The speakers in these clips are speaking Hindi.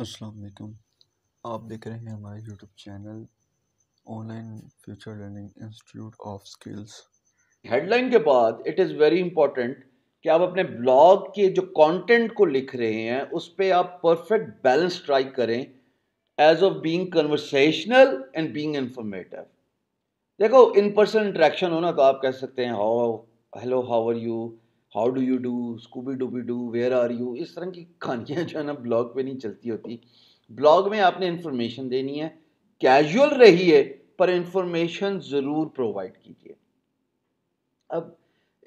अस्सलाम वालेकुम। आप देख रहे हैं हमारे YouTube channel online future learning institute of skills. Headline के बाद इट इज़ वेरी इंपॉर्टेंट कि आप अपने ब्लॉग के जो कंटेंट को लिख रहे हैं उस पर आप परफेक्ट बैलेंस स्ट्राइक करें as of being conversational and being informative. देखो, इन पर्सन इंटरेक्शन हो ना तो आप कह सकते हैं how, hello, how are you, how do you do, scooby dooby doo, where are you, इस तरह की कहानियां जो है ना ब्लॉग पे नहीं चलती होती। ब्लॉग में आपने इंफॉर्मेशन देनी है, कैजुअल रहिए पर इंफॉर्मेशन ज़रूर प्रोवाइड कीजिए। अब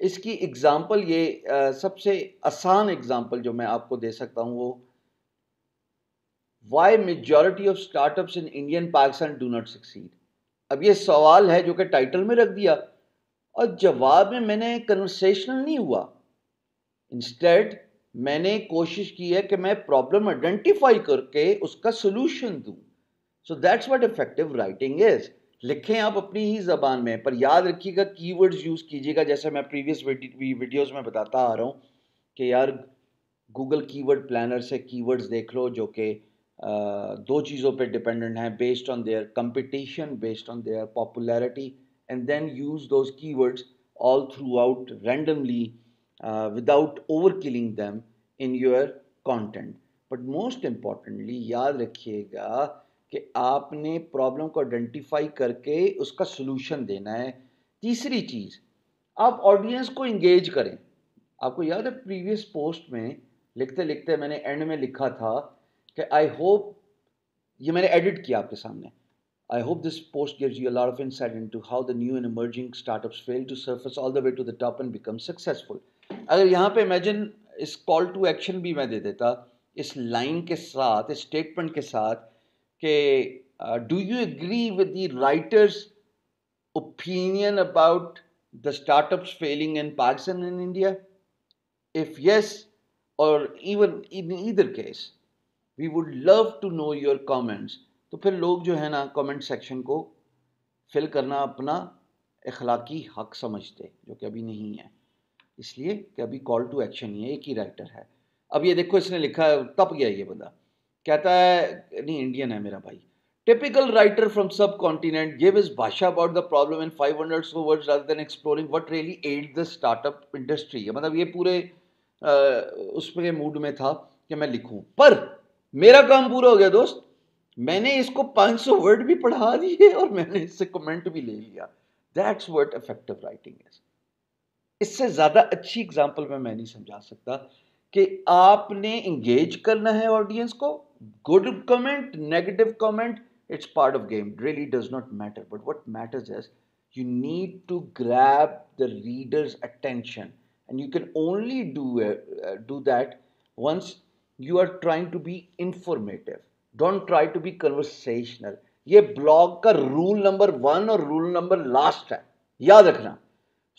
इसकी एग्जाम्पल ये सबसे आसान एग्जाम्पल जो मैं आपको दे सकता हूँ वो why majority of startups in India and Pakistan do not succeed. अब ये सवाल है जो कि टाइटल में रख दिया और जवाब में मैंने कन्वर्सेशनल नहीं हुआ। इंस्टेड मैंने कोशिश की है कि मैं प्रॉब्लम आइडेंटिफाई करके उसका सोल्यूशन दूं। So that's what effective writing is. लिखें आप अपनी ही ज़बान में, पर याद रखिएगा कीवर्ड्स यूज़ कीजिएगा। जैसे मैं प्रीवियस वीडियोस में बताता आ रहा हूँ कि यार गूगल कीवर्ड प्लानर से कीवर्ड्स देख लो जो कि दो चीज़ों पे डिपेंडेंट हैं, based on their competition, based on their popularity, and then use those keywords all throughout randomly without overkilling them in your content. But most importantly याद रखिएगा कि आपने प्रॉब्लम को आइडेंटिफाई करके उसका सोल्यूशन देना है। तीसरी चीज़, आप ऑडियंस को इंगेज करें। आपको याद है प्रीवियस पोस्ट में लिखते लिखते मैंने एंड में लिखा था कि आई होप, ये मैंने एडिट किया आपके सामने, I hope this post gives you a lot of insight into how the new and emerging startups fail to surface all the way to the top and become successful. अगर यहाँ पे इमेजिन इस कॉल टू एक्शन भी मैं दे देता इस लाइन के साथ, इस स्टेटमेंट के साथ कि do you agree with the writer's opinion about the startups failing in Pakistan and India? If yes, or even in either case, we would love to know your comments. तो फिर लोग जो है ना कमेंट सेक्शन को फिल करना अपना इखलाकी हक समझते, जो कि अभी नहीं है, इसलिए कि अभी कॉल टू एक्शन ही है, एक ही राइटर है। अब ये देखो इसने लिखा है, तप गया ये बंदा, कहता है, नहीं इंडियन है मेरा भाई, typical writer from subcontinent gave his bhasha about the problem in 500 so words rather than exploring what really ailed the startup industry। मतलब ये पूरे उसमें मूड में था कि मैं लिखूं, पर मेरा काम पूरा हो गया दोस्त। मैंने इसको 500 वर्ड भी पढ़ा दिए और मैंने इससे कमेंट भी ले लिया। That's what effective writing is. इससे ज्यादा अच्छी एग्जांपल में मैं नहीं समझा सकता कि आपने इंगेज करना है ऑडियंस को। Good comment, negative comment, it's part of game, really does not matter, but what matters is you need to grab the reader's attention, and you can only do that once you are trying to be informative. Don't try to be conversational. ये ब्लॉग का रूल नंबर 1 और रूल नंबर लास्ट है, याद रखना।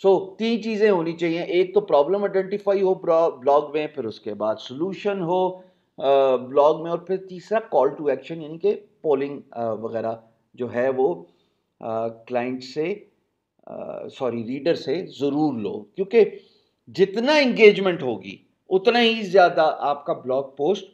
तीन चीजें होनी चाहिए, एक तो प्रॉब्लम आइडेंटिफाई हो ब्लॉग में, फिर उसके बाद सोल्यूशन हो ब्लॉग में, और फिर तीसरा कॉल टू एक्शन, यानी कि पोलिंग वगैरह जो है वो क्लाइंट से सॉरी रीडर से ज़रूर लो, क्योंकि जितना इंगेजमेंट होगी उतना ही ज़्यादा आपका ब्लॉग पोस्ट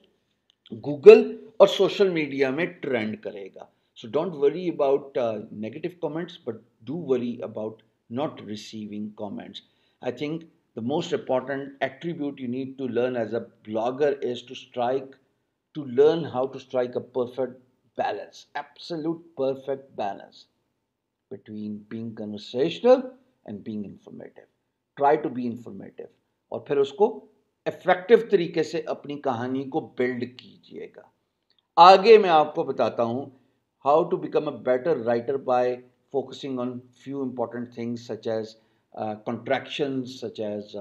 गूगल और सोशल मीडिया में ट्रेंड करेगा। So don't worry about negative comments, but do worry about not receiving comments. I think the most important attribute you need to learn as a blogger is to learn how to strike a perfect balance, absolute perfect balance between being conversational and being informative. Try to be informative और फिर उसको इफेक्टिव तरीके से अपनी कहानी को बिल्ड कीजिएगा। आगे मैं आपको बताता हूँ how to become a better writer by focusing on few important things such as contractions, such as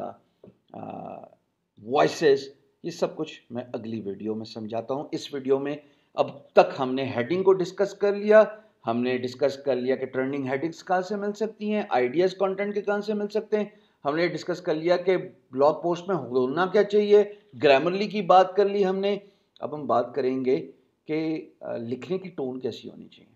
voices। ये सब कुछ मैं अगली वीडियो में समझाता हूँ। इस वीडियो में अब तक हमने हेडिंग को डिस्कस कर लिया, हमने डिस्कस कर लिया कि ट्रेंडिंग हेडिंग्स कहाँ से मिल सकती हैं, आइडियाज़ कंटेंट के कहाँ से मिल सकते हैं, हमने डिस्कस कर लिया कि ब्लॉग पोस्ट में होना क्या चाहिए, ग्रामरली की बात कर ली हमने। अब हम बात करेंगे कि लिखने की टोन कैसी होनी चाहिए।